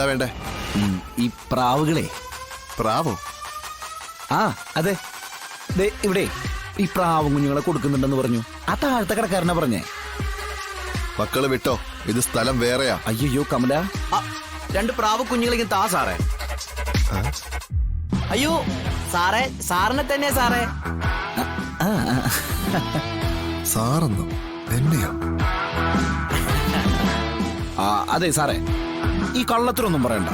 എന്താ വേണ്ടേ? ഈ പ്രാവുകളെ. പ്രാവോ? ആ അതെ, ഇവിടെ ഈ പ്രാവും കുഞ്ഞുങ്ങളെ കൊടുക്കുന്നുണ്ടെന്ന് പറഞ്ഞു. ആ താഴത്തെ കടക്കാരനാ പറഞ്ഞേ. മക്കള് വിട്ടോ, ഇത് സ്ഥലം വേറെയാ. അയ്യോ കമല, 2 പ്രാവ് കുഞ്ഞുങ്ങളെങ്കിലും താ സാറേ. അയ്യോ സാറേ, സാറിനെ തന്നെ സാറേ. സാറെന്നോ? എന്നെയോ? അതെ സാറേ, ഈ കള്ളത്തിനൊന്നും പറയണ്ട.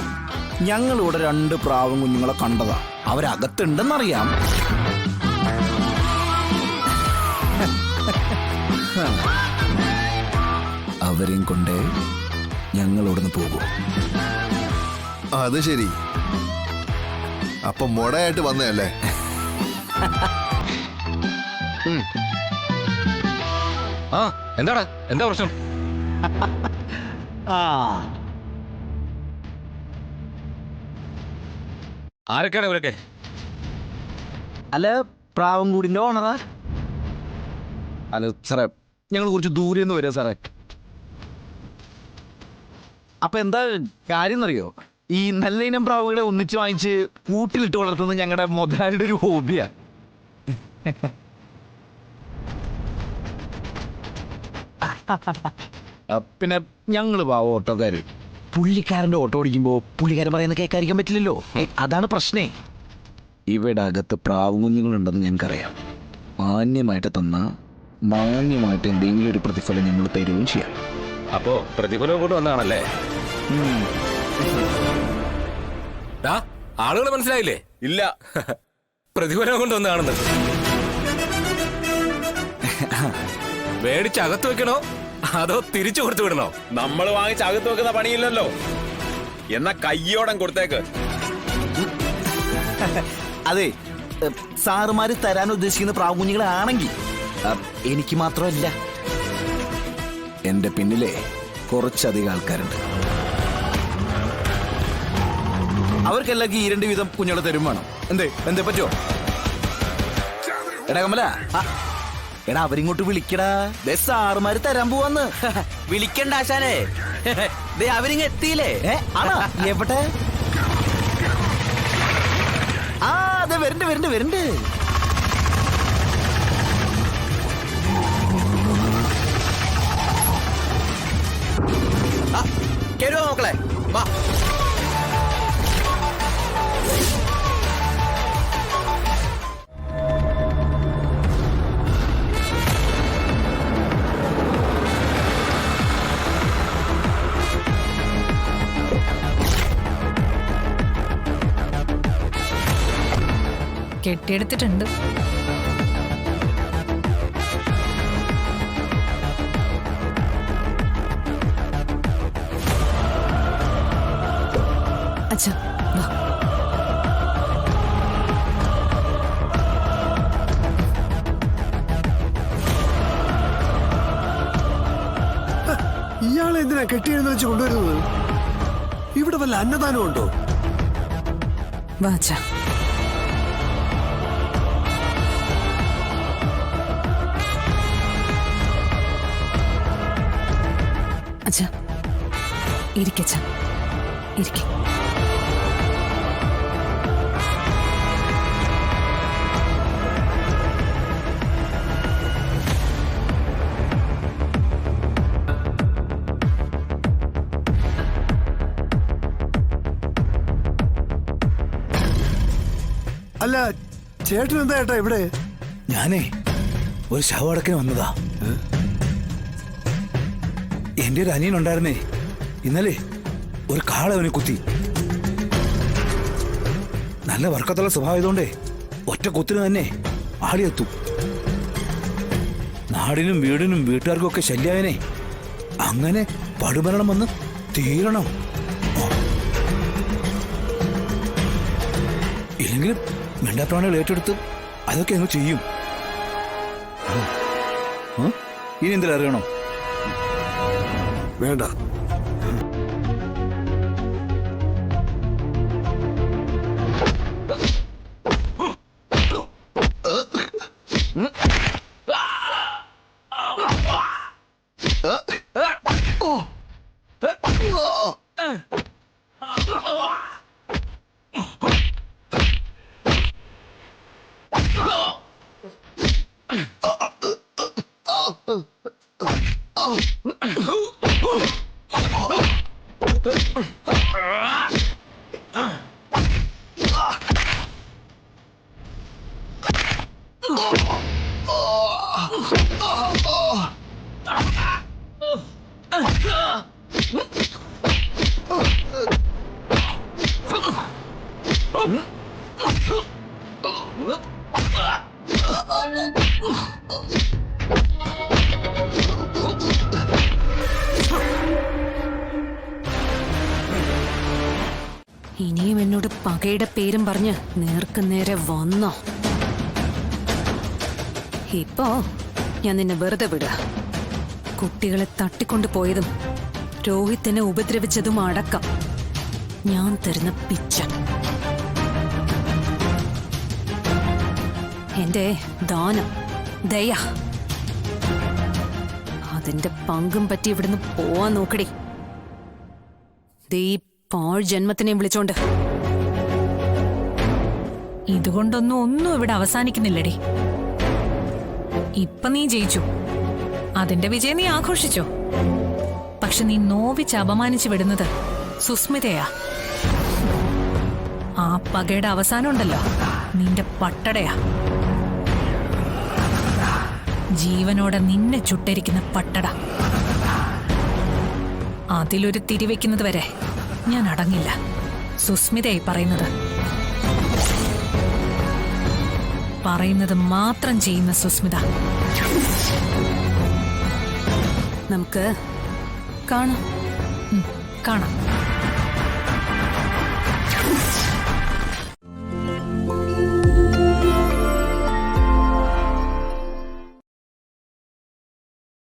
ഞങ്ങളിവിടെ 2 പ്രാവും കുഞ്ഞുങ്ങളെ കണ്ടതാ. അവരകത്തുണ്ടെന്നറിയാം. അവരെയും കൊണ്ട് ഞങ്ങൾ ഇവിടുന്ന് പോകും. അത് ശരി, അപ്പൊ മുടയായിട്ട് വന്നതല്ലേ? ആ എന്താടാ, എന്താ പ്രശ്നം? ആരൊക്കെയാണ് ഇവരൊക്കെ? അല്ല, പ്രാവും കൂടിന്റെ ഓണറാ. അല്ല സാറേ, ഞങ്ങൾ കുറച്ച് ദൂരെ നിന്ന് വരിക സാറേ. അപ്പൊ എന്താ കാര്യം എന്നറിയോ? ഈ നല്ല ഇനം പ്രാവുകളെ ഒന്നിച്ച് വാങ്ങിച്ച് കൂട്ടിലിട്ട് വളർത്തുന്നത് ഞങ്ങളുടെ മുതലാളിയുടെ ഒരു ഹോബിയാ. പിന്നെ ഞങ്ങള് പാവ ഓട്ടോക്കാര്. പുള്ളിക്കാരന്റെ ഓട്ടോ ഓടിക്കുമ്പോ പുള്ളിക്കാരൻ പറയുന്ന കേൾക്കാതിരിക്കാൻ പറ്റില്ലല്ലോ. അതാണ് പ്രശ്നേ. ഇവിടെ അകത്ത് പ്രാവും കുഞ്ഞുങ്ങളുണ്ടെന്ന് ഞങ്ങൾക്കറിയാം. മാന്യമായിട്ട് തന്ന മാന്യമായിട്ട് എന്തെങ്കിലും ഒരു പ്രതിഫലം ഞങ്ങൾ തരുകയും ചെയ്യാം. അപ്പോ പ്രതിഫലം കൊണ്ട് വന്നാണല്ലേ? ആളുകൾ മനസ്സിലായില്ലേ? ഇല്ല. പ്രതിഫലം കൊണ്ട് വന്നാണെന്ന് മേടിച്ച് അകത്ത് വെക്കണോ അതോ തിരിച്ചു കൊടുത്തു വിടണോ? നമ്മൾ വാങ്ങിച്ച് അകത്ത് വെക്കുന്ന പണിയില്ലല്ലോ. എന്നാ കയ്യോടം കൊടുത്തേക്ക്. അതെ, സാറുമാര് തരാൻ ഉദ്ദേശിക്കുന്ന പ്രാവും കുഞ്ഞുങ്ങളാണെങ്കിൽ എനിക്ക് മാത്രമല്ല, എന്റെ പിന്നിലെ കുറച്ചധികം ആൾക്കാരുണ്ട്. അവർക്കെല്ലാം ഈ 2 വീതം കുഞ്ഞുങ്ങളെ തരും വേണം. എന്തേ പറ്റുമോ? എടാ കമല, എടാ അവരിങ്ങോട്ട് വിളിക്കടാ. സാറുമാര് തരാൻ പോവാന്ന്. വിളിക്കണ്ട ആശാനെ, അവരിങ്ങ എത്തിയില്ലേ? ആണോ? എവിടെ? ആ അതെ, വരുന്നുണ്ട്. കേറുവാ മക്കളെ, വാ. കെട്ടിയെടുത്തിട്ടുണ്ട്. അച്ഛാ വാ. ഇയാളെ എന്തിനാ കെട്ടിയെഴുന്ന് വെച്ച് കൊണ്ടുവരുന്നത്? ഇവിടെ വല്ല അന്നദാനം ഉണ്ടോ? വാ അച്ഛാ. അച്ഛാ ഇരിക്കച്ഛാ, ഇരിക്ക. അല്ല, ചേട്ടൻ എന്താ ഏട്ടാ ഇവിടെ? ഞാനേ ഒരു ശവടക്കിന് വന്നതാ. എന്റെ ഒരു അനിയനുണ്ടായിരുന്നേ, ഇന്നലെ ഒരു കാളവനെ കുത്തി. നല്ല വർക്കത്തുള്ള സ്വഭാവമായതുകൊണ്ടേ ഒറ്റ കുത്തിന് തന്നെ ആളിയെത്തും. നാടിനും വീടിനും വീട്ടുകാർക്കും ഒക്കെ ശല്യായനെ. അങ്ങനെ പടുമരണം വന്ന് തീരണം. ഇല്ലെങ്കിലും മിണ്ടാപ്രാണികൾ ഏറ്റെടുത്ത് അതൊക്കെ അങ്ങ് ചെയ്യും. ഇനി എന്തെങ്കിലും അറിയണോ? വേണ്ട. ഇനിയും എന്നോട് പകയുടെ പേരും പറഞ്ഞ് നേർക്ക് നേരെ വന്നോ? ഇപ്പോ ഞാൻ നിന്നെ വെറുതെ വിടുക. കുട്ടികളെ തട്ടിക്കൊണ്ടു പോയതും രോഹിത്തിനെ ഉപദ്രവിച്ചതും അടക്കം ഞാൻ തരുന്ന പിച്ച. എന്റെ ദാനം, ദയ, അതിന്റെ പങ്കും പറ്റി ഇവിടുന്ന് പോവാൻ നോക്കടി. ദീ പാഴ് ജന്മത്തിനെയും വിളിച്ചോണ്ട്. ഒന്നും ഇവിടെ അവസാനിക്കുന്നില്ലടി. ഇപ്പൊ നീ ജയിച്ചു, അതിന്റെ വിജയം നീ ആഘോഷിച്ചോ. പക്ഷെ നീ നോവിച്ച് അപമാനിച്ചു വിടുന്നത് സുസ്മിതയാ. ആ പകയുടെ അവസാനം ഉണ്ടല്ലോ, നിന്റെ പട്ടടയാ. ജീവനോടെ നിന്നെ ചുട്ടരിക്കുന്ന പട്ടട. അതിലൊരു തിരിവെക്കുന്നത് വരെ ഞാൻ അടങ്ങില്ല. സുസ്മിതയായി പറയുന്നത് മാത്രം ചെയ്യുന്ന സുസ്മിത. നമുക്ക് കാണാം. കാണാം.